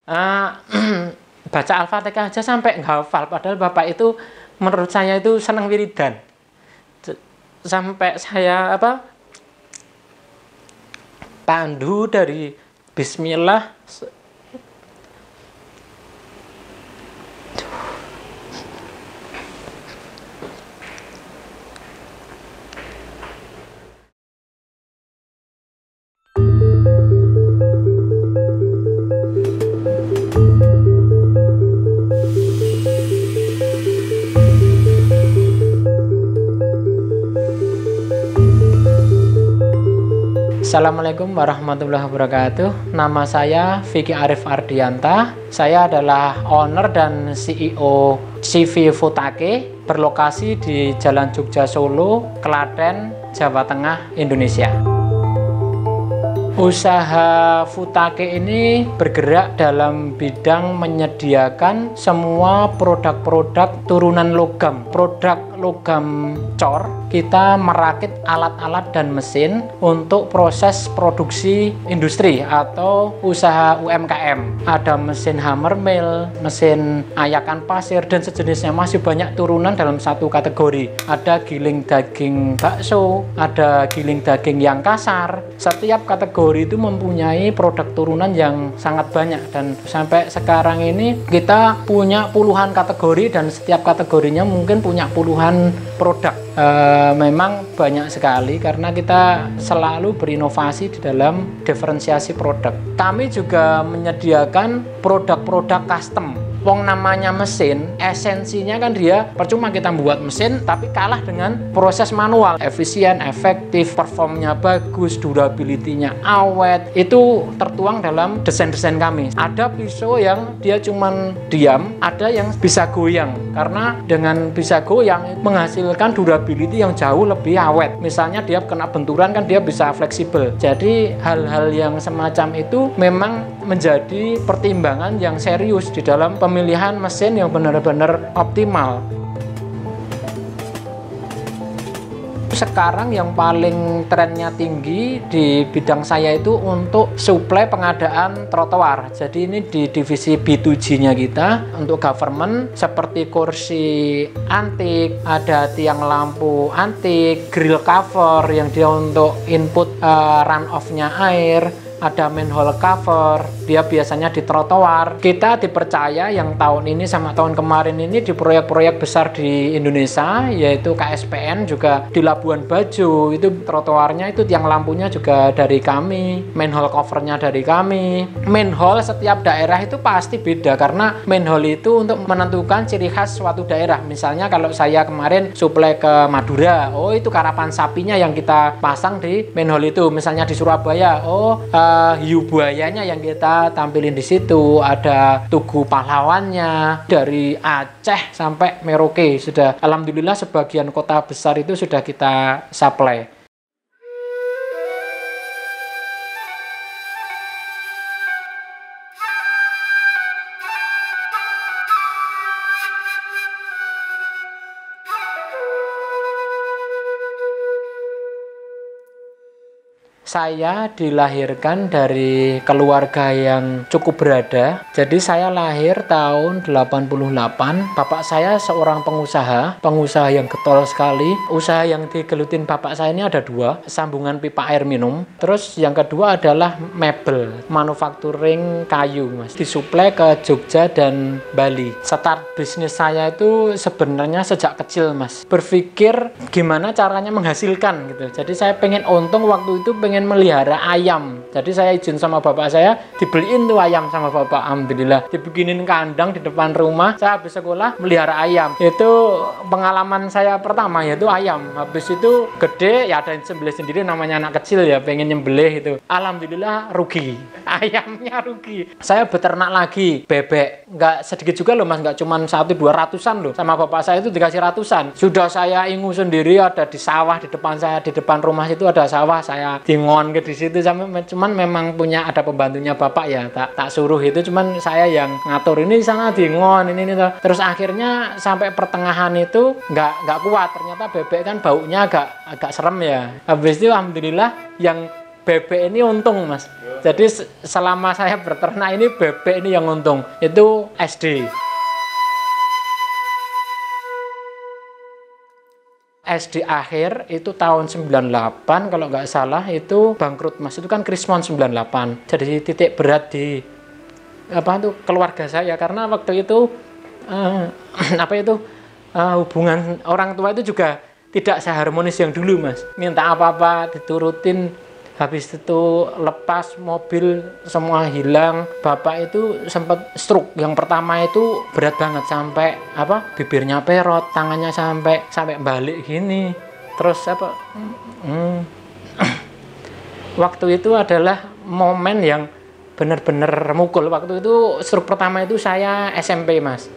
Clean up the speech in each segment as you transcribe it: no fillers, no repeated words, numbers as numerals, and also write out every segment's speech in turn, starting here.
uh, baca Al-Fatihah aja sampai nggak hafal, padahal bapak itu menurut saya itu senang wiridan. Sampai saya pandu dari Bismillah. Assalamualaikum warahmatullahi wabarakatuh. Nama saya Vicky Arif Ardianta. Saya adalah owner dan CEO CV Futake, berlokasi di Jalan Jogja Solo, Klaten, Jawa Tengah, Indonesia. Usaha Futake ini bergerak dalam bidang menyediakan semua produk-produk turunan logam, produk logam cor. Kita merakit alat-alat dan mesin untuk proses produksi industri atau usaha UMKM. Ada mesin hammer mill, mesin ayakan pasir, dan sejenisnya. Masih banyak turunan dalam satu kategori. Ada giling daging bakso, ada giling daging yang kasar. Setiap kategori itu mempunyai produk turunan yang sangat banyak, dan sampai sekarang ini kita punya puluhan kategori, dan setiap kategorinya mungkin punya puluhan produk. Memang banyak sekali karena kita selalu berinovasi di dalam diferensiasi produk. Kami juga menyediakan produk-produk custom. Wong namanya mesin, esensinya kan dia percuma kita buat mesin tapi kalah dengan proses manual. Efisien, efektif, performnya bagus, durability-nya awet. Itu tertuang dalam desain-desain kami. Ada pisau yang dia cuman diam, ada yang bisa goyang. Karena dengan bisa goyang menghasilkan durability yang jauh lebih awet. Misalnya dia kena benturan kan dia bisa fleksibel. Jadi hal-hal yang semacam itu memang menjadi pertimbangan yang serius di dalam pemilihan mesin yang benar-benar optimal. Sekarang yang paling trennya tinggi di bidang saya itu untuk suplai pengadaan trotoar. Jadi ini di divisi B2G-nya kita untuk government, seperti kursi antik, ada tiang lampu antik, grill cover yang dia untuk input run off-nya air, ada manhole cover, dia biasanya di trotoar. Kita dipercaya yang tahun ini sama tahun kemarin ini di proyek-proyek besar di Indonesia, yaitu KSPN juga di Labuan Bajo, itu trotoarnya itu tiang lampunya juga dari kami, manhole covernya dari kami. Manhole setiap daerah itu pasti beda karena manhole itu untuk menentukan ciri khas suatu daerah. Misalnya kalau saya kemarin suplai ke Madura, oh itu karapan sapinya yang kita pasang di manhole itu. Misalnya di Surabaya, hiu buayanya yang kita tampilin di situ. Ada tugu pahlawannya. Dari Aceh sampai Merauke sudah, alhamdulillah sebagian kota besar itu sudah kita supply. Saya dilahirkan dari keluarga yang cukup berada. Jadi saya lahir tahun 88. Bapak saya seorang pengusaha yang getol sekali. Usaha yang digelutin bapak saya ini ada dua, sambungan pipa air minum. Terus yang kedua adalah mebel, manufacturing kayu, Mas. Disuplai ke Jogja dan Bali. Start bisnis saya itu sebenarnya sejak kecil, Mas. Berpikir gimana caranya menghasilkan gitu. Jadi saya pengen untung waktu itu, pengen melihara ayam. Jadi saya izin sama bapak saya, dibeliin tuh ayam sama bapak. Alhamdulillah dibikinin kandang di depan rumah. Saya habis sekolah melihara ayam. Itu pengalaman saya pertama, yaitu ayam. Habis itu gede ya, ada yang sembelih sendiri, namanya anak kecil ya, pengen nyembelih itu. Alhamdulillah rugi, ayamnya rugi. Saya beternak lagi bebek, nggak sedikit juga loh, Mas, nggak cuma 100-200an loh. Sama bapak saya itu dikasih ratusan. Sudah saya ingu sendiri, ada di sawah di depan saya, di depan rumah itu ada sawah, saya dingon ke di situ. Cuman memang punya ada pembantunya bapak ya, tak suruh itu, cuman saya yang ngatur ini sana dingon ini. Terus akhirnya sampai pertengahan itu nggak kuat, ternyata bebek kan baunya agak serem ya. Habis itu alhamdulillah yang bebek ini untung Mas. Jadi selama saya berternak ini bebek ini yang untung. Itu SD. SD akhir itu tahun 98 kalau nggak salah itu bangkrut Mas. Itu kan Krismon 98. Jadi titik berat di keluarga saya karena waktu itu hubungan orang tua itu juga tidak seharmonis yang dulu Mas. Minta apa-apa diturutin, habis itu lepas mobil semua hilang. Bapak itu sempat stroke. Yang pertama itu berat banget sampai bibirnya perot, tangannya sampai balik gini. Terus waktu itu adalah momen yang benar-benar mukul. Waktu itu stroke pertama itu saya SMP Mas.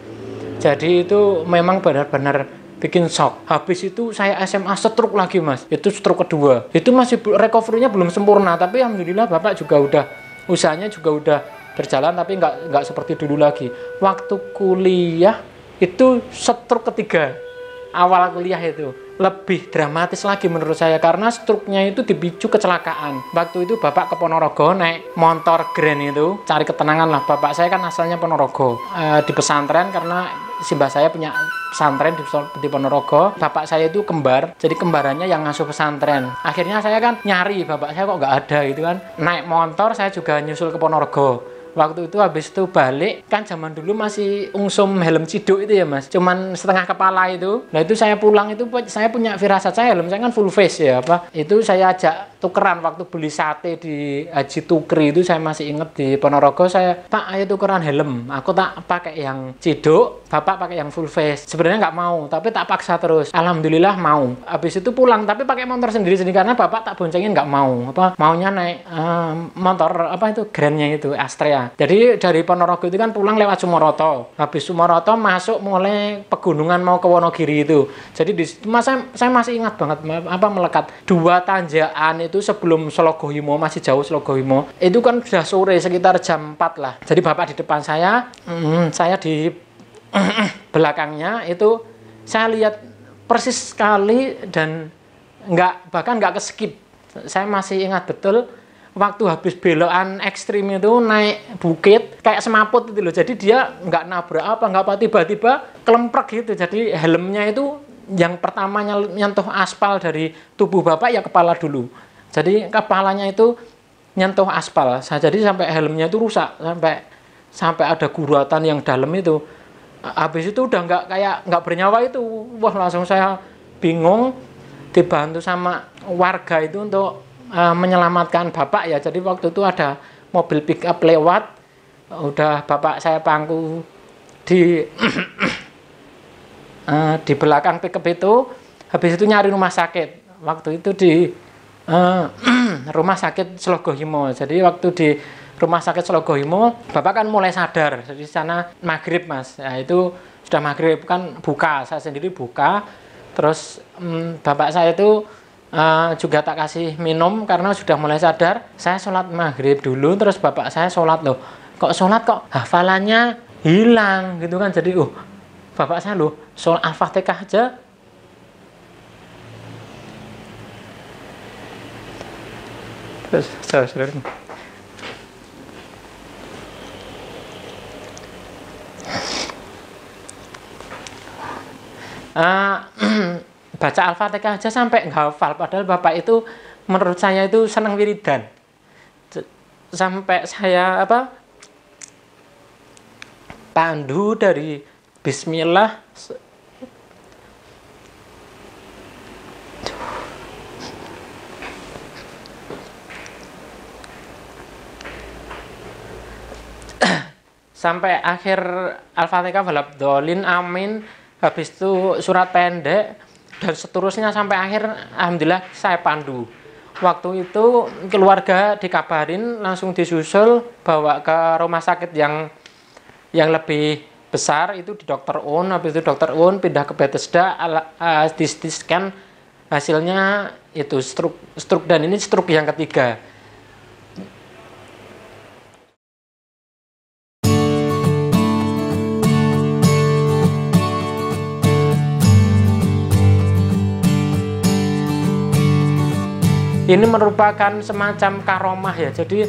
Jadi itu memang benar-benar bikin shock. Habis itu saya SMA stroke lagi Mas. Itu stroke kedua. Itu masih recovery-nya belum sempurna, tapi alhamdulillah Bapak juga udah usahanya juga udah berjalan, tapi nggak seperti dulu lagi. Waktu kuliah itu stroke ketiga. Awal kuliah itu lebih dramatis lagi menurut saya karena stroke-nya itu dipicu kecelakaan. Waktu itu Bapak ke Ponorogo naik motor Grand itu cari ketenangan lah. Bapak saya kan asalnya Ponorogo, di pesantren karena simbah saya punya pesantren di Ponorogo. Bapak saya itu kembar, jadi kembarannya yang ngasuh pesantren. Akhirnya saya kan nyari bapak saya kok nggak ada gitu kan. Naik motor saya juga nyusul ke Ponorogo. Waktu itu habis itu balik, kan zaman dulu masih ungsum helm ciduk itu ya Mas, cuman setengah kepala itu. Nah itu saya pulang itu saya punya firasat, saya helm saya kan full face ya itu saya ajak tukeran waktu beli sate di Haji Tukri itu. Saya masih inget di Ponorogo, saya Pak ayo tukeran helm, aku tak pakai yang ciduk, Bapak pakai yang full face. Sebenarnya nggak mau tapi tak paksa terus, alhamdulillah mau. Habis itu pulang tapi pakai motor sendiri karena Bapak tak boncengin, nggak mau maunya naik motor itu Grandnya itu Astrea. Jadi dari Ponorogo itu kan pulang lewat Sumoroto. Habis Sumoroto masuk mulai pegunungan mau ke Wonogiri itu. Jadi di situ saya masih ingat banget melekat. 2 tanjakan itu sebelum Sologohimo, masih jauh Sologohimo. Itu kan sudah sore sekitar jam 4 lah. Jadi Bapak di depan saya di belakangnya itu saya lihat persis sekali dan bahkan nggak keskip. Saya masih ingat betul waktu habis belokan ekstrim itu naik bukit kayak semaput itu loh. Jadi dia nggak nabrak tiba-tiba kelemprek gitu. Jadi helmnya itu yang pertama nyentuh aspal dari tubuh Bapak ya kepala dulu. Jadi kepalanya itu nyentuh aspal. Jadi sampai helmnya itu rusak, sampai ada guratan yang dalam itu. Habis itu udah nggak bernyawa itu. Wah langsung saya bingung, dibantu sama warga itu untuk menyelamatkan Bapak ya. Jadi waktu itu ada mobil pick up lewat, udah Bapak saya pangku di di belakang pick up itu. Habis itu nyari rumah sakit. Waktu itu di rumah sakit Sologohimo. Jadi waktu di rumah sakit Sologohimo Bapak kan mulai sadar. Jadi di sana maghrib Mas. Ya, itu sudah maghrib kan buka. Saya sendiri buka. Terus Bapak saya itu juga tak kasih minum karena sudah mulai sadar. Saya sholat maghrib dulu, terus Bapak saya sholat loh. Kok sholat kok hafalannya hilang gitu kan. Jadi Bapak saya loh sholat Al-Fatihah aja terus saudara baca Al-Fatihah aja sampai hafal, padahal Bapak itu menurut saya itu senang wiridan. Sampai saya pandu dari bismillah sampai akhir Al-Fatihah walabdolin amin, habis itu surat pendek dan seterusnya sampai akhir. Alhamdulillah saya pandu. Waktu itu keluarga dikabarin langsung disusul bawa ke rumah sakit yang lebih besar, itu di Dr. Un. Habis itu Dr. Un pindah ke Bethesda, di scan hasilnya itu stroke dan ini stroke yang ketiga. Ini merupakan semacam karomah ya. Jadi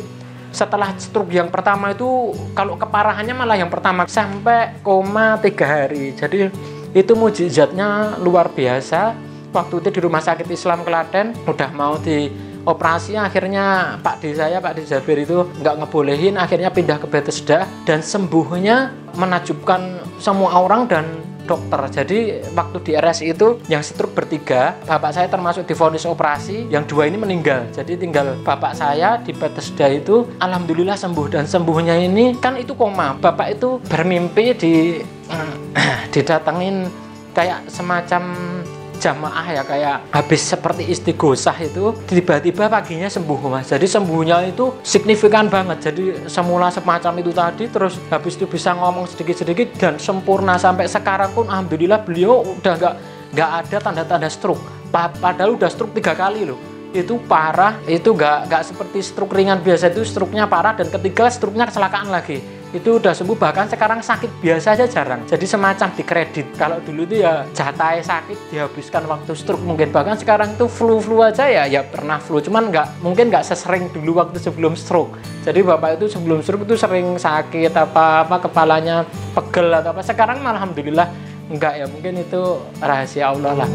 setelah stroke yang pertama itu, kalau keparahannya malah yang pertama sampai koma 3 hari. Jadi itu mukjizatnya luar biasa. Waktu itu di Rumah Sakit Islam Klaten udah mau dioperasi, akhirnya Pak D Jabir itu nggak ngebolehin, akhirnya pindah ke Bethesda dan sembuhnya menakjubkan semua orang dan dokter. Jadi waktu di RSI itu yang stroke bertiga, bapak saya termasuk divonis operasi, yang 2 ini meninggal. Jadi tinggal bapak saya di Bethesda itu alhamdulillah sembuh, dan sembuhnya ini kan itu koma. Bapak itu bermimpi didatengin kayak semacam jamaah ya, kayak habis seperti istighosah itu, tiba-tiba paginya sembuh Mas. Jadi sembuhnya itu signifikan banget. Jadi semula semacam itu tadi, terus habis itu bisa ngomong sedikit-sedikit dan sempurna sampai sekarang pun alhamdulillah beliau udah nggak ada tanda-tanda stroke. Padahal udah stroke 3 kali loh. Itu parah, itu nggak seperti stroke ringan biasa, itu stroke-nya parah, dan ketiga stroke-nya kecelakaan lagi. Itu udah sembuh, bahkan sekarang sakit biasa aja jarang. Jadi semacam dikredit. Kalau dulu itu ya jatahnya sakit dihabiskan waktu stroke mungkin, bahkan sekarang itu flu aja ya pernah flu, cuman mungkin nggak sesering dulu waktu sebelum stroke. Jadi bapak itu sebelum stroke itu sering sakit apa kepalanya pegel atau apa. Sekarang malah alhamdulillah enggak ya, mungkin itu rahasia Allah lah.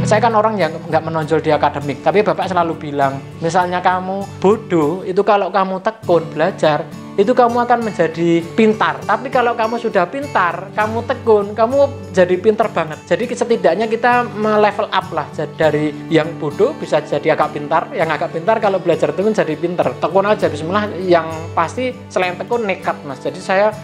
Saya kan orang yang nggak menonjol di akademik, tapi bapak selalu bilang, misalnya kamu bodoh, itu kalau kamu tekun belajar, itu kamu akan menjadi pintar. Tapi kalau kamu sudah pintar, kamu tekun, kamu jadi pintar banget. Jadi setidaknya kita level up lah, dari yang bodoh bisa jadi agak pintar, yang agak pintar kalau belajar tekun jadi pintar. Tekun aja, bismillah. Yang pasti selain tekun nekat Mas. Jadi saya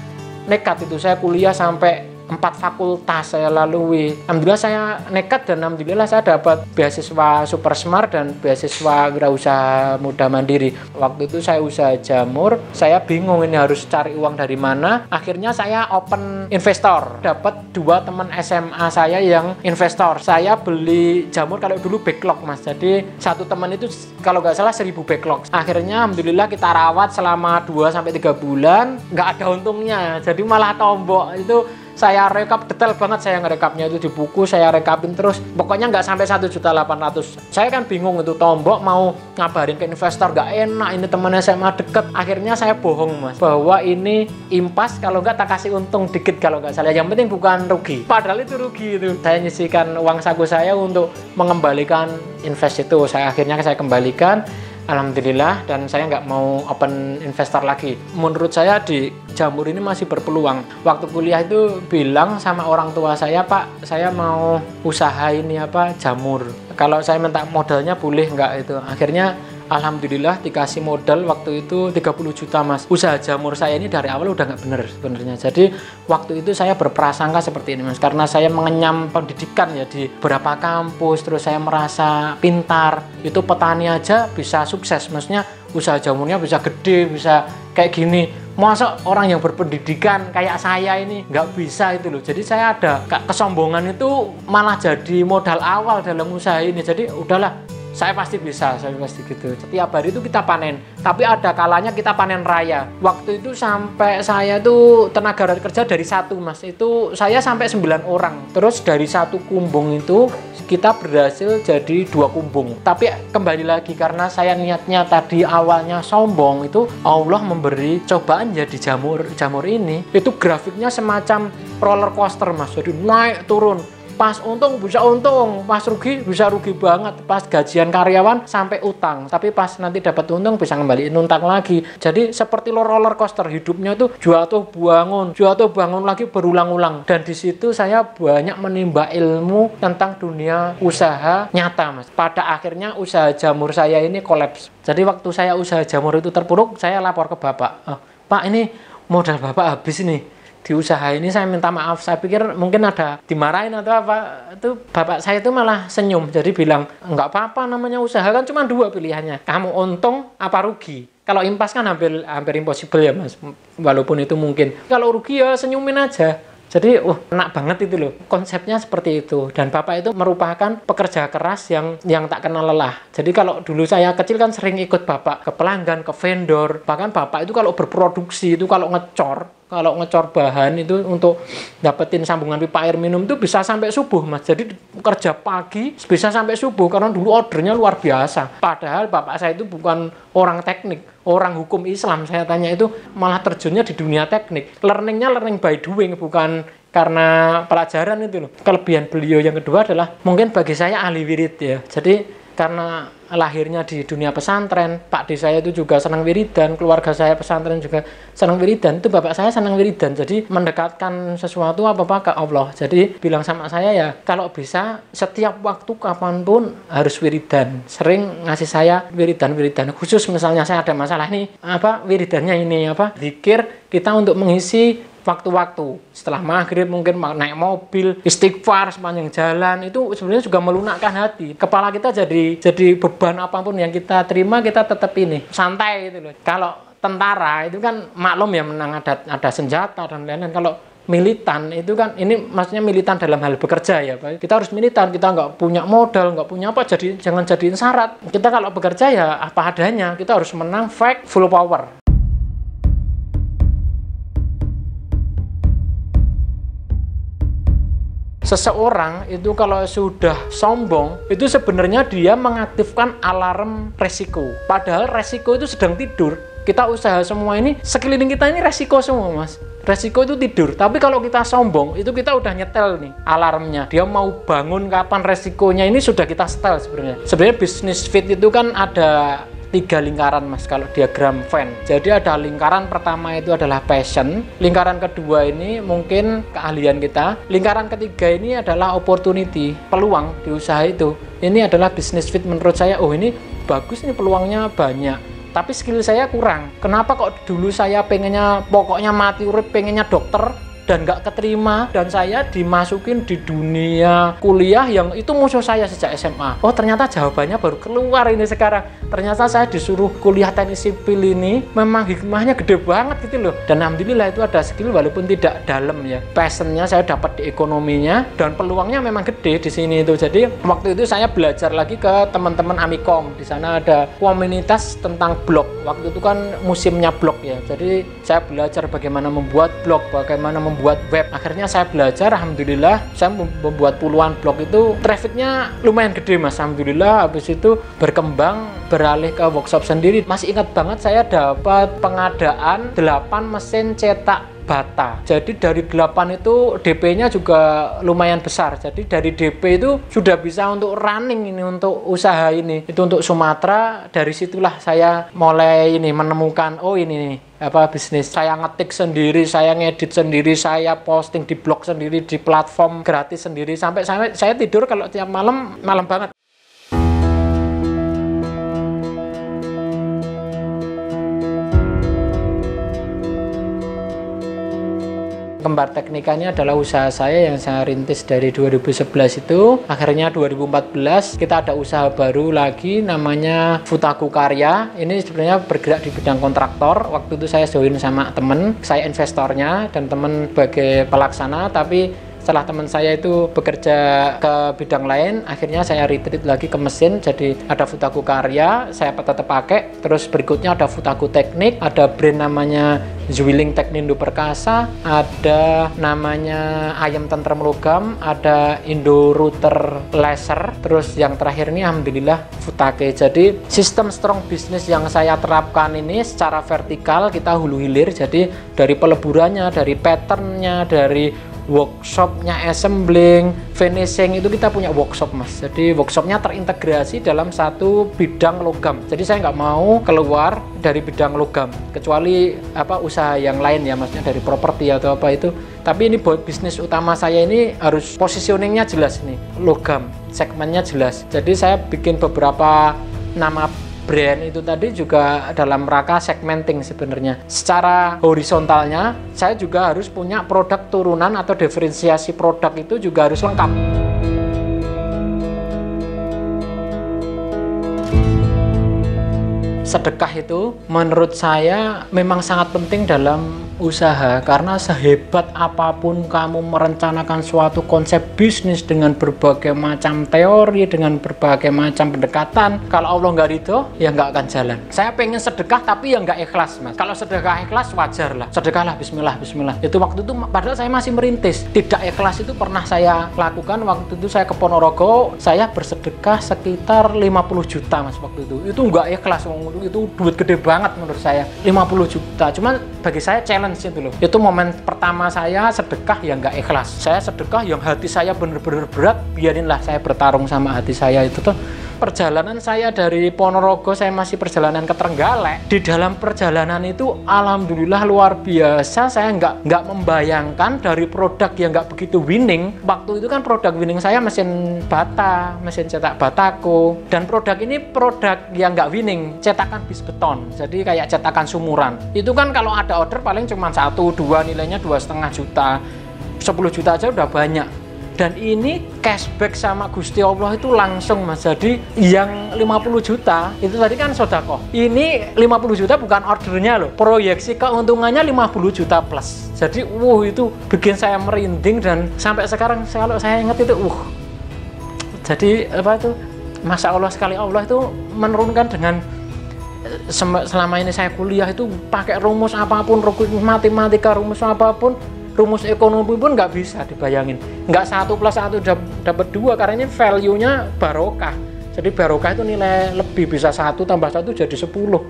nekat itu, saya kuliah sampai 4 fakultas saya lalui. Alhamdulillah saya nekat, dan alhamdulillah saya dapat beasiswa Super Smart dan beasiswa Wirausaha Muda Mandiri. Waktu itu saya usaha jamur, saya bingung ini harus cari uang dari mana. Akhirnya saya open investor, dapat 2 teman SMA saya yang investor. Saya beli jamur, kalau dulu backlog Mas, jadi satu teman itu kalau nggak salah 1000 backlog. Akhirnya alhamdulillah kita rawat selama 2-3 bulan, nggak ada untungnya, jadi malah tombok. Itu saya rekap detail banget, saya ngerekapnya itu di buku, saya rekapin terus, pokoknya nggak sampai 1.800.000. Saya kan bingung itu tombok, mau ngabarin ke investor nggak enak, ini teman SMA deket. Akhirnya saya bohong Mas, bahwa ini impas, kalau nggak tak kasih untung dikit kalau nggak salah, yang penting bukan rugi. Padahal itu rugi itu. Saya nyisikan uang saku saya untuk mengembalikan invest itu, akhirnya saya kembalikan. Alhamdulillah, dan saya nggak mau open investor lagi. Menurut saya di jamur ini masih berpeluang. Waktu kuliah itu bilang sama orang tua saya, Pak, saya mau usaha ini jamur. Kalau saya minta modalnya boleh nggak itu? Akhirnya alhamdulillah dikasih modal waktu itu 30 juta Mas. Usaha jamur saya ini dari awal udah nggak bener sebenarnya. Jadi waktu itu saya berprasangka seperti ini Mas, karena saya mengenyam pendidikan ya di beberapa kampus, terus saya merasa pintar. Itu petani aja bisa sukses, maksudnya usaha jamurnya bisa gede, bisa kayak gini. Masa orang yang berpendidikan kayak saya ini nggak bisa itu loh. Jadi saya ada kesombongan itu malah jadi modal awal dalam usaha ini. Jadi udahlah, saya pasti bisa, saya pasti gitu. Setiap hari itu kita panen, tapi ada kalanya kita panen raya. Waktu itu sampai saya tuh tenaga kerja dari 1 Mas, itu saya sampai 9 orang. Terus dari 1 kumbung itu kita berhasil jadi 2 kumbung. Tapi kembali lagi, karena saya niatnya tadi awalnya sombong, itu Allah memberi cobaan jadi jamur ini. Itu grafiknya semacam roller coaster Mas, jadi naik turun. Pas untung bisa untung, pas rugi bisa rugi banget, pas gajian karyawan sampai utang, tapi pas nanti dapat untung bisa ngembaliin utang lagi. Jadi seperti roller coaster hidupnya itu, jatuh bangun lagi berulang-ulang. Dan di situ saya banyak menimba ilmu tentang dunia usaha nyata Mas. Pada akhirnya usaha jamur saya ini kolaps. Jadi waktu saya usaha jamur itu terpuruk, saya lapor ke Bapak, Pak, ini modal Bapak habis nih di usaha ini, saya minta maaf. Saya pikir mungkin ada dimarahin atau apa. Itu bapak saya itu malah senyum, jadi bilang, nggak apa-apa, namanya usaha kan cuma 2 pilihannya, kamu untung apa rugi. Kalau impas kan hampir impossible ya Mas, walaupun itu mungkin. Kalau rugi ya senyumin aja. Jadi enak banget itu loh, konsepnya seperti itu. Dan bapak itu merupakan pekerja keras yang tak kenal lelah. Jadi kalau dulu saya kecil kan sering ikut bapak ke pelanggan, ke vendor. Bahkan bapak itu kalau berproduksi itu kalau ngecor bahan itu untuk dapetin sambungan pipa air minum itu bisa sampai subuh mas. Jadi kerja pagi bisa sampai subuh karena dulu ordernya luar biasa. Padahal bapak saya itu bukan orang teknik, orang hukum Islam. Saya tanya itu malah terjunnya di dunia teknik. Learningnya learning by doing, bukan karena pelajaran itu loh. Kelebihan beliau yang kedua adalah mungkin bagi saya ahli wirid ya. Jadi karena lahirnya di dunia pesantren, Pak D saya itu juga senang wiridan, keluarga saya pesantren juga senang wiridan, itu bapak saya senang wiridan, jadi mendekatkan sesuatu apa-apa ke Allah. Jadi bilang sama saya ya, kalau bisa setiap waktu kapanpun harus wiridan. Sering ngasih saya wiridan, khusus misalnya saya ada masalah nih, wiridannya ini zikir kita untuk mengisi waktu-waktu setelah maghrib, mungkin naik mobil, istighfar sepanjang jalan, itu sebenarnya juga melunakkan hati. Kepala kita jadi beban apapun yang kita terima, kita tetap ini santai gitu loh. Kalau tentara itu kan maklum ya, menang ada senjata dan lain-lain. Kalau militan itu kan, ini maksudnya militan dalam hal bekerja ya Pak. Kita harus militan, kita nggak punya modal, nggak punya apa, jadi jangan jadiin syarat. Kita kalau bekerja ya apa adanya, kita harus menang, fight, full power. Seseorang itu kalau sudah sombong, itu sebenarnya dia mengaktifkan alarm resiko. Padahal resiko itu sedang tidur. Kita usaha semua ini, sekeliling kita ini resiko semua mas. Resiko itu tidur. Tapi kalau kita sombong, itu kita udah nyetel nih alarmnya. Dia mau bangun kapan resikonya ini sudah kita setel sebenarnya. Sebenarnya bisnis fit itu kan ada 3 lingkaran mas kalau diagram Venn. Jadi ada lingkaran pertama itu adalah passion, lingkaran kedua ini mungkin keahlian kita, lingkaran ketiga ini adalah opportunity, peluang di usaha itu. Ini adalah business fit menurut saya, ini bagus nih, peluangnya banyak, tapi skill saya kurang. Kenapa kok dulu saya pengennya pokoknya mati urip, pengennya dokter dan nggak keterima, dan saya dimasukin di dunia kuliah yang itu musuh saya sejak SMA. Ternyata jawabannya baru keluar ini sekarang. Ternyata saya disuruh kuliah teknik sipil ini memang hikmahnya gede banget gitu loh. Dan alhamdulillah itu ada skill walaupun tidak dalam ya. Passionnya saya dapat di ekonominya dan peluangnya memang gede di sini itu. Jadi waktu itu saya belajar lagi ke teman-teman Amikom. Di sana ada komunitas tentang blog. Waktu itu kan musimnya blog ya. Jadi saya belajar bagaimana membuat blog, bagaimana membuat web. Akhirnya saya belajar, alhamdulillah saya membuat puluhan blog itu, trafficnya lumayan gede mas, alhamdulillah. Habis itu berkembang, beralih ke workshop sendiri. Masih ingat banget saya dapat pengadaan 8 mesin cetak bata. Jadi dari 8 itu DP-nya juga lumayan besar. Jadi dari DP itu sudah bisa untuk running ini, untuk usaha ini. Itu untuk Sumatera. Dari situlah saya mulai ini menemukan, ini nih bisnis. Saya ngetik sendiri, saya ngedit sendiri, saya posting di blog sendiri, di platform gratis sendiri. Sampai saya tidur kalau tiap malam banget. Kembar Teknika ini adalah usaha saya yang saya rintis dari 2011 itu. Akhirnya 2014 kita ada usaha baru lagi namanya Futaku Karya. Ini sebenarnya bergerak di bidang kontraktor. Waktu itu saya join sama temen, saya investornya dan temen sebagai pelaksana, tapi setelah teman saya itu bekerja ke bidang lain, akhirnya saya retreat lagi ke mesin. Jadi ada Futaku Karya, saya tetap pakai. Terus berikutnya ada Futaku Teknik, ada brand namanya Zwilling Teknindo Perkasa, ada namanya Ayam Tentrem Logam, ada Indo Router Laser. Terus yang terakhir ini alhamdulillah Futake. Jadi sistem strong business yang saya terapkan ini secara vertikal, kita hulu hilir. Jadi dari peleburannya, dari patternnya, dari workshopnya, assembling, finishing, itu kita punya workshop mas. Jadi workshopnya terintegrasi dalam satu bidang logam. Jadi saya nggak mau keluar dari bidang logam, kecuali usaha yang lain ya, maksudnya dari properti atau apa itu. Tapi ini buat bisnis utama saya ini harus positioningnya jelas nih, logam, segmennya jelas. Jadi saya bikin beberapa nama brand itu tadi juga dalam rangka segmenting sebenarnya. Secara horizontalnya saya juga harus punya produk turunan atau diferensiasi produk itu juga harus lengkap. Sedekah itu menurut saya memang sangat penting dalam usaha, karena sehebat apapun kamu merencanakan suatu konsep bisnis dengan berbagai macam teori, dengan berbagai macam pendekatan, kalau Allah nggak ridho, ya nggak akan jalan. Saya pengen sedekah tapi ya nggak ikhlas, Mas. Kalau sedekah ikhlas wajar lah, sedekahlah bismillah, bismillah. Itu waktu itu padahal saya masih merintis. Tidak ikhlas itu pernah saya lakukan waktu itu saya ke Ponorogo, saya bersedekah sekitar 50 juta, Mas, waktu itu. Itu nggak ikhlas, itu duit gede banget menurut saya, 50 juta. Cuman bagi saya challenge itu loh. Itu momen pertama saya sedekah yang nggak ikhlas. Saya sedekah yang hati saya bener-bener berat, biarinlah saya bertarung sama hati saya itu tuh. Perjalanan saya dari Ponorogo, saya masih perjalanan ke Trenggalek. Di dalam perjalanan itu alhamdulillah luar biasa, saya nggak membayangkan dari produk yang nggak begitu winning. Waktu itu kan produk winning saya mesin bata, mesin cetak batako, dan produk ini produk yang nggak winning, cetakan bis beton, jadi kayak cetakan sumuran. Itu kan kalau ada order paling cuma 1-2, nilainya 2,5 juta, 10 juta aja udah banyak. Dan ini cashback sama Gusti Allah itu langsung, Mas. Jadi yang 50 juta itu tadi kan sodako. Ini 50 juta bukan ordernya loh. Proyeksi keuntungannya 50 juta plus. Jadi itu bikin saya merinding, dan sampai sekarang kalau saya ingat itu jadi apa itu, Masya Allah sekali, Allah itu menurunkan dengan selama ini saya kuliah itu pakai rumus apapun, rumus matematika, rumus apapun, rumus ekonomi pun nggak bisa dibayangin. Nggak 1 + 1 dapat 2, karena ini value-nya barokah. Jadi barokah itu nilai lebih, bisa 1 + 1 jadi 10.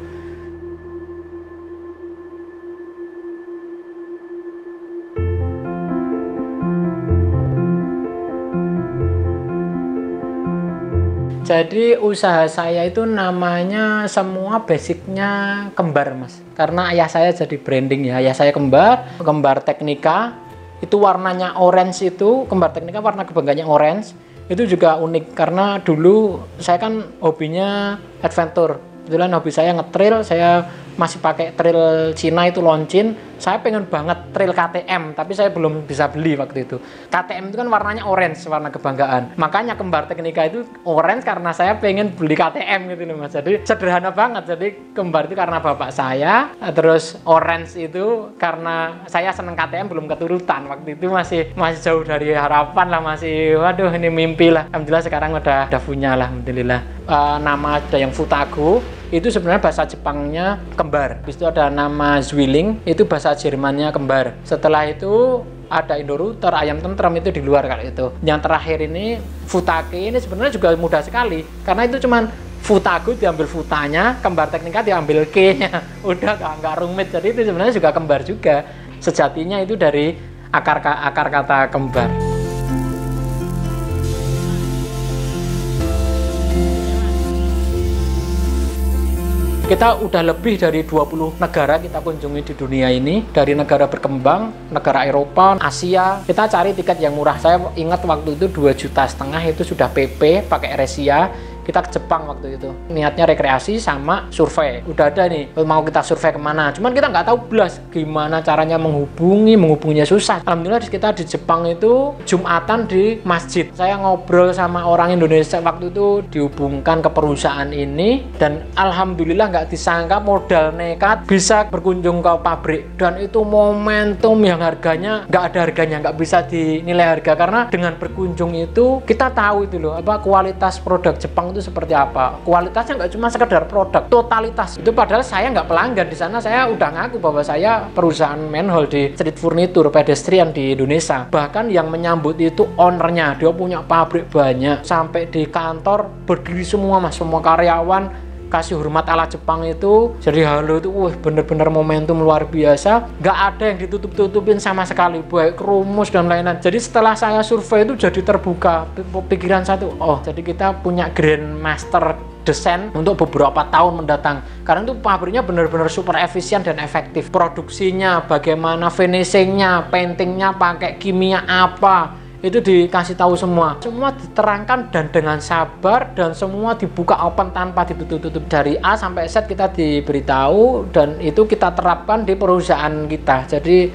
Jadi usaha saya itu namanya semua basicnya kembar, Mas. Karena ayah saya jadi branding ya, ayah saya kembar teknika. Itu warnanya orange, itu kembar teknika warna kebanggaannya orange. Itu juga unik karena dulu saya kan hobinya adventure. Kebetulan hobi saya ngetrail, saya masih pakai trail Cina itu Longchin. Saya pengen banget trail KTM, tapi saya belum bisa beli waktu itu. KTM itu kan warnanya orange, warna kebanggaan. Makanya kembar teknika itu orange karena saya pengen beli KTM gitu loh, Mas. Jadi sederhana banget. Jadi kembar itu karena bapak saya, terus orange itu karena saya seneng KTM, belum keturutan. Waktu itu masih jauh dari harapan lah, masih waduh ini mimpi lah. Alhamdulillah sekarang udah punya lah, alhamdulillah. Nama ada yang Futago, itu sebenarnya bahasa Jepangnya kembar. Habis itu ada nama Zwilling, itu bahasa Jermannya kembar. Setelah itu ada Indorouter, ayam tentrem, itu di luar kalau itu. Yang terakhir ini Futake, ini sebenarnya juga mudah sekali karena itu cuman Futago diambil futanya, kembar teknika diambil K-nya. Udah nggak rumit. Jadi itu sebenarnya juga kembar juga. Sejatinya itu dari akar kata kembar. Kita udah lebih dari 20 negara kita kunjungi di dunia ini, dari negara berkembang, negara Eropa, Asia. Kita cari tiket yang murah. Saya ingat waktu itu 2,5 juta itu sudah PP pakai AirAsia. Kita ke Jepang waktu itu, niatnya rekreasi sama survei. Udah ada nih, mau kita survei kemana. Cuman kita nggak tahu belas gimana caranya menghubunginya susah. Alhamdulillah kita di Jepang itu Jumatan di masjid. Saya ngobrol sama orang Indonesia waktu itu, dihubungkan ke perusahaan ini, dan alhamdulillah nggak disangka modal nekat bisa berkunjung ke pabrik. Dan itu momentum yang harganya nggak ada harganya, nggak bisa dinilai harga, karena dengan berkunjung itu kita tahu itu loh, apa kualitas produk Jepang itu seperti apa. Kualitasnya nggak cuma sekedar produk, totalitas. Itu padahal saya nggak pelanggan di sana, saya udah ngaku bahwa saya perusahaan manhole di street furniture pedestrian di Indonesia. Bahkan yang menyambut itu ownernya, dia punya pabrik banyak, sampai di kantor berdiri semua, Mas, semua karyawan kasih hormat ala Jepang itu. Jadi halo itu bener-bener momentum luar biasa, nggak ada yang ditutup-tutupin sama sekali, baik rumus dan lain-lain. Jadi setelah saya survei itu jadi terbuka pikiran satu, jadi kita punya Grandmaster desain untuk beberapa tahun mendatang, karena itu pabriknya benar-benar super efisien dan efektif. Produksinya bagaimana, finishingnya, paintingnya pakai kimia apa, itu dikasih tahu semua diterangkan dan dengan sabar, dan semua dibuka open tanpa ditutup-tutup. Dari A sampai Z kita diberitahu, dan itu kita terapkan di perusahaan kita. Jadi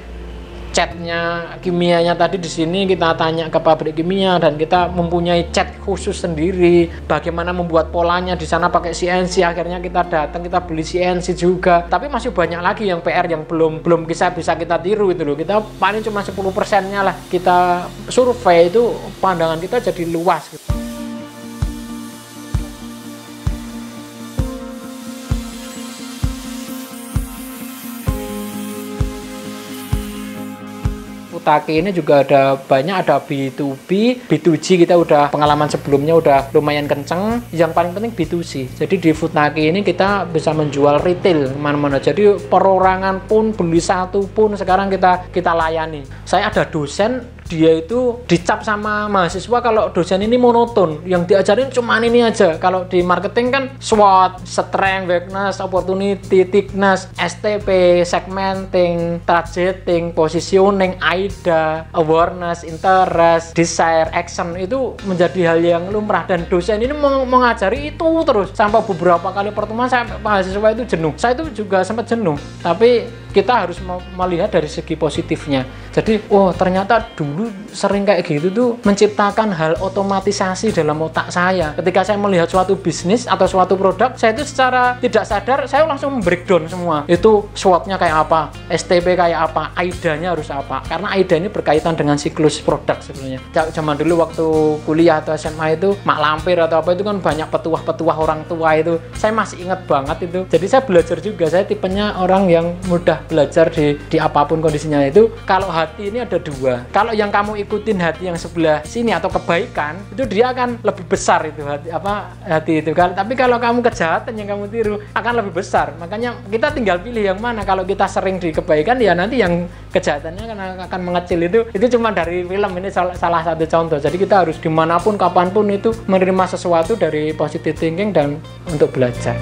catnya kimianya tadi di sini kita tanya ke pabrik kimia dan kita mempunyai cat khusus sendiri. Bagaimana membuat polanya di sana pakai CNC, akhirnya kita datang kita beli CNC juga. Tapi masih banyak lagi yang PR yang belum bisa kita tiru itu loh. Kita paling cuma 10%-nya lah kita survei, itu pandangan kita jadi luas gitu. Futake ini juga ada banyak, ada B2B, B2G kita udah pengalaman sebelumnya udah lumayan kenceng. Yang paling penting B2C. Jadi di Futake ini kita bisa menjual retail kemana-mana. Jadi perorangan pun beli satu pun sekarang kita layani. Saya ada dosen, dia itu dicap sama mahasiswa kalau dosen ini monoton, yang diajarin cuman ini aja. Kalau di marketing kan SWOT, strength, weakness, opportunity, thickness, STP, segmenting, targeting, positioning, AIDA, awareness, interest, desire, action, itu menjadi hal yang lumrah. Dan dosen ini mengajari itu terus sampai beberapa kali pertemuan sampai mahasiswa itu jenuh. Saya itu juga sempat jenuh, tapi kita harus melihat dari segi positifnya. Jadi, oh ternyata dulu sering kayak gitu tuh menciptakan hal otomatisasi dalam otak saya. Ketika saya melihat suatu bisnis atau suatu produk, saya itu secara tidak sadar saya langsung breakdown semua. Itu SWOT-nya kayak apa, STP kayak apa, AIDA-nya harus apa. Karena AIDA ini berkaitan dengan siklus produk sebenarnya. Zaman dulu waktu kuliah atau SMA itu Mak Lampir atau apa itu kan banyak petuah-petuah orang tua itu. Saya masih ingat banget itu. Jadi saya belajar juga. Saya tipenya orang yang mudah belajar di apapun kondisinya. Itu kalau hati ini ada dua. Kalau yang kamu ikutin hati yang sebelah sini atau kebaikan, itu dia akan lebih besar itu hati itu kan. Tapi kalau kamu kejahatan yang kamu tiru akan lebih besar. Makanya kita tinggal pilih yang mana. Kalau kita sering di kebaikan, ya nanti yang kejahatannya akan mengecil. Itu cuma dari film, ini salah satu contoh. Jadi kita harus dimanapun kapanpun itu menerima sesuatu dari positive thinking dan untuk belajar.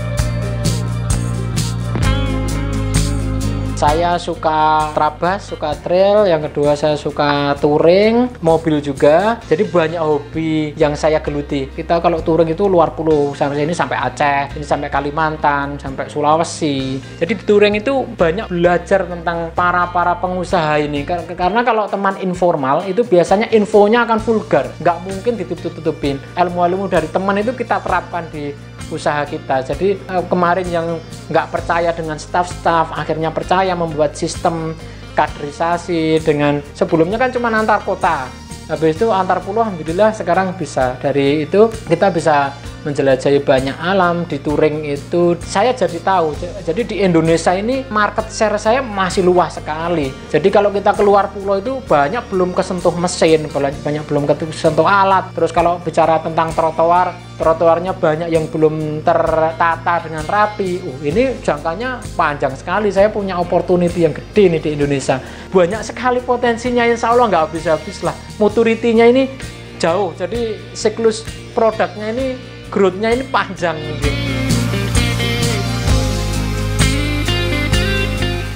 Saya suka trabas, suka trail, yang kedua saya suka touring, mobil juga. Jadi banyak hobi yang saya geluti. Kita kalau touring itu luar pulau, sampai sini sampai Aceh, ini sampai Kalimantan, sampai Sulawesi. Jadi di touring itu banyak belajar tentang para pengusaha ini. Karena kalau teman informal itu biasanya infonya akan vulgar, nggak mungkin ditutup-tutupin. Ilmu-ilmu dari teman itu kita terapkan di usaha kita. Jadi kemarin yang nggak percaya dengan staff akhirnya percaya, membuat sistem kaderisasi dengan sebelumnya kan cuma antar kota, habis itu antar pulau, alhamdulillah sekarang bisa. Dari itu kita bisa menjelajahi banyak alam. Di touring itu saya jadi tahu, jadi di Indonesia ini market share saya masih luas sekali. Jadi kalau kita keluar pulau itu banyak belum kesentuh mesin, banyak belum kesentuh alat. Terus kalau bicara tentang trotoarnya banyak yang belum tertata dengan rapi. Ini jangkanya panjang sekali. Saya punya opportunity yang gede nih di Indonesia. Banyak sekali potensinya, insya Allah nggak habis-habis lah. Maturity-nya ini jauh, jadi siklus produknya ini, growth-nya ini panjang mungkin.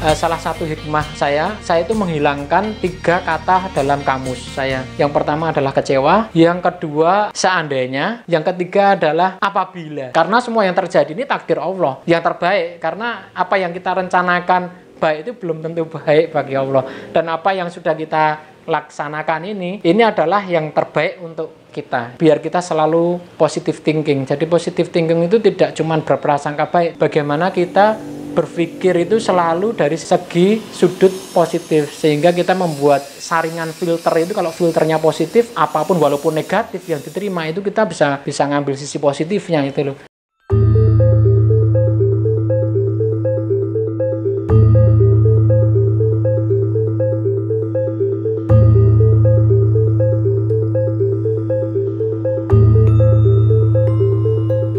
Salah satu hikmah saya itu menghilangkan 3 kata dalam kamus saya. Yang pertama adalah kecewa, yang kedua seandainya, yang ketiga adalah apabila. Karena semua yang terjadi ini takdir Allah yang terbaik, karena apa yang kita rencanakan baik itu belum tentu baik bagi Allah, dan apa yang sudah kita laksanakan ini adalah yang terbaik untuk kita. Biar kita selalu positive thinking. Jadi positive thinking itu tidak cuma berprasangka baik, bagaimana kita berpikir itu selalu dari segi sudut positif, sehingga kita membuat saringan filter itu. Kalau filternya positif, apapun walaupun negatif yang diterima itu kita bisa ngambil sisi positifnya itu loh.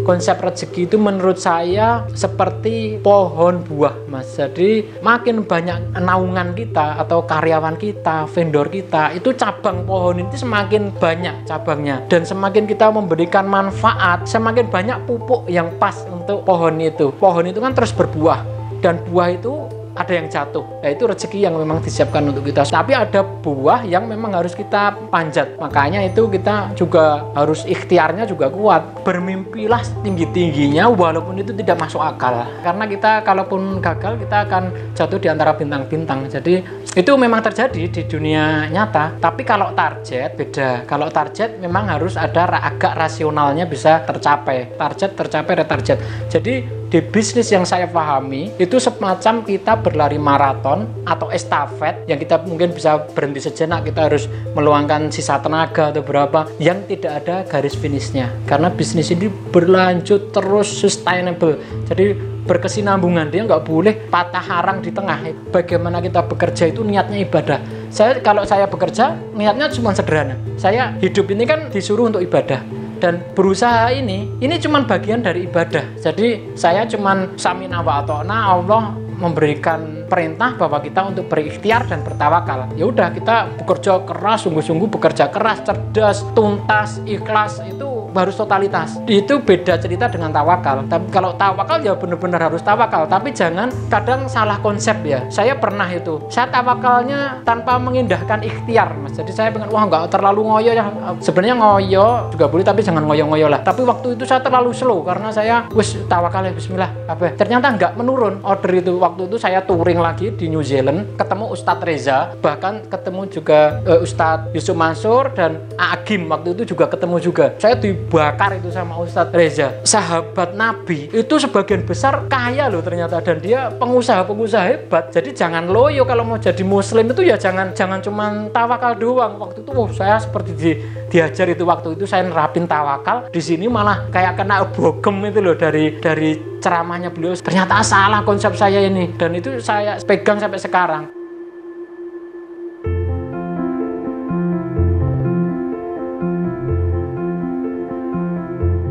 Konsep rezeki itu menurut saya seperti pohon buah, Mas. Jadi makin banyak naungan kita atau karyawan kita, vendor kita, itu cabang pohon itu semakin banyak cabangnya. Dan semakin kita memberikan manfaat, semakin banyak pupuk yang pas untuk pohon itu. Pohon itu kan terus berbuah. Dan buah itu ada yang jatuh. Nah, itu rezeki yang memang disiapkan untuk kita. Tapi ada buah yang memang harus kita panjat. Makanya itu kita juga harus ikhtiarnya juga kuat. Bermimpilah tinggi-tingginya walaupun itu tidak masuk akal. Karena kita kalaupun gagal kita akan jatuh di antara bintang-bintang. Jadi itu memang terjadi di dunia nyata. Tapi kalau target beda. Kalau target memang harus ada agak rasionalnya bisa tercapai. Target tercapai retarget. Jadi di bisnis yang saya pahami itu semacam kita berlari maraton atau estafet yang kita mungkin bisa berhenti sejenak, kita harus meluangkan sisa tenaga atau berapa, yang tidak ada garis finishnya. Karena bisnis ini berlanjut terus sustainable. Jadi berkesinambungan, dia nggak boleh patah arang di tengah. Bagaimana kita bekerja itu niatnya ibadah. Kalau saya bekerja niatnya cuma sederhana. Saya hidup ini kan disuruh untuk ibadah. Dan berusaha ini cuma bagian dari ibadah. Jadi saya cuma samina wa ata'na, Allah memberikan perintah bahwa kita untuk berikhtiar dan bertawakal. Ya udah, kita bekerja keras, sungguh-sungguh bekerja keras, cerdas, tuntas, ikhlas, itu harus totalitas. Itu beda cerita dengan tawakal. Tapi kalau tawakal ya benar-benar harus tawakal, tapi jangan kadang salah konsep ya. Saya pernah itu, saya tawakalnya tanpa mengindahkan ikhtiar, Mas. Jadi saya pengen, wah nggak terlalu ngoyo ya. Sebenarnya ngoyo juga boleh, tapi jangan ngoyo-ngoyo lah. Tapi waktu itu saya terlalu slow karena saya wis tawakal ya bismillah. Ternyata nggak menurun order itu. Waktu itu saya touring lagi di New Zealand, ketemu Ustadz Reza, bahkan ketemu juga Ustadz Yusuf Mansur dan Agim. Waktu itu juga ketemu juga. Saya dibakar itu sama Ustadz Reza. Sahabat Nabi itu sebagian besar kaya loh ternyata, dan dia pengusaha-pengusaha hebat. Jadi jangan loyo kalau mau jadi muslim itu ya jangan cuma tawakal doang. Waktu itu saya seperti diajar itu, waktu itu saya nerapin tawakal. Di sini malah kayak kena bogem itu loh dari ceramahnya beliau. Ternyata salah konsep saya ini, dan itu saya pegang sampai sekarang.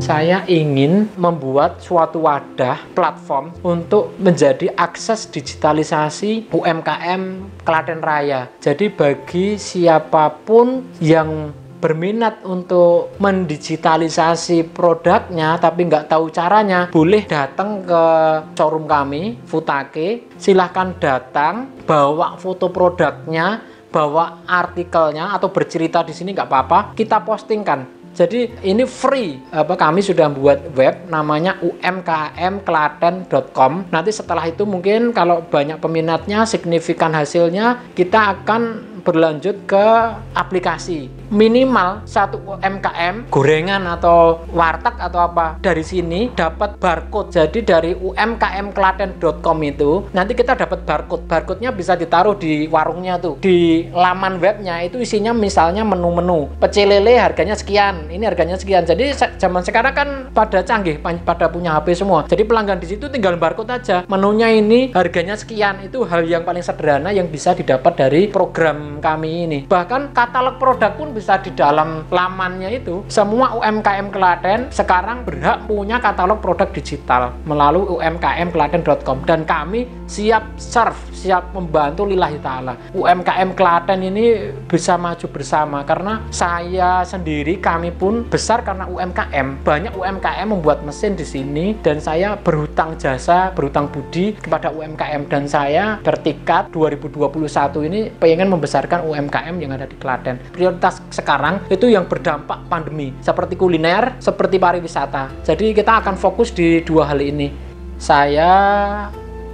Saya ingin membuat suatu wadah platform untuk menjadi akses digitalisasi UMKM Klaten Raya. Jadi bagi siapapun yang berminat untuk mendigitalisasi produknya tapi nggak tahu caranya, boleh datang ke showroom kami, Futake. Silahkan datang, bawa foto produknya, bawa artikelnya atau bercerita di sini nggak apa-apa, kita postingkan. Jadi ini free. Kami sudah buat web namanya umkmklaten.com. Nanti setelah itu mungkin kalau banyak peminatnya, signifikan hasilnya, kita akan berlanjut ke aplikasi. Minimal satu UMKM gorengan atau warteg atau apa dari sini dapat barcode. Jadi dari umkmklaten.com itu nanti kita dapat barcode. Barcode-nya bisa ditaruh di warungnya tuh. Di laman webnya itu isinya misalnya menu-menu. Pecel lele harganya sekian, ini harganya sekian. Jadi zaman sekarang kan pada canggih, pada punya HP semua. Jadi pelanggan di situ tinggal barcode aja. Menunya ini harganya sekian. Itu hal yang paling sederhana yang bisa didapat dari program kami ini. Bahkan katalog produk pun bisa di dalam lamannya itu. Semua UMKM Klaten sekarang berhak punya katalog produk digital melalui umkmklaten.com, dan kami siap serve, siap membantu lillahi ta'ala. UMKM Klaten ini bisa maju bersama karena saya sendiri, kami pun besar karena UMKM. Banyak UMKM membuat mesin di sini dan saya berhutang jasa, berhutang budi kepada UMKM, dan saya bertekad 2021 ini pengen membesarkan UMKM yang ada di Klaten. Prioritas sekarang itu yang berdampak pandemi, seperti kuliner, seperti pariwisata. Jadi kita akan fokus di dua hal ini. Saya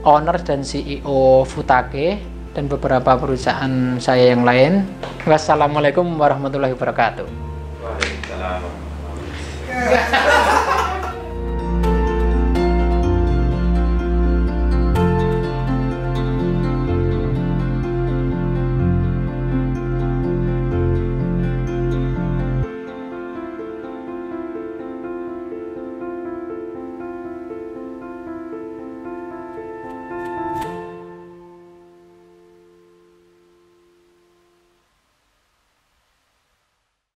owner dan CEO Futake dan beberapa perusahaan saya yang lain. Wassalamualaikum warahmatullahi wabarakatuh. Waalaikumsalam.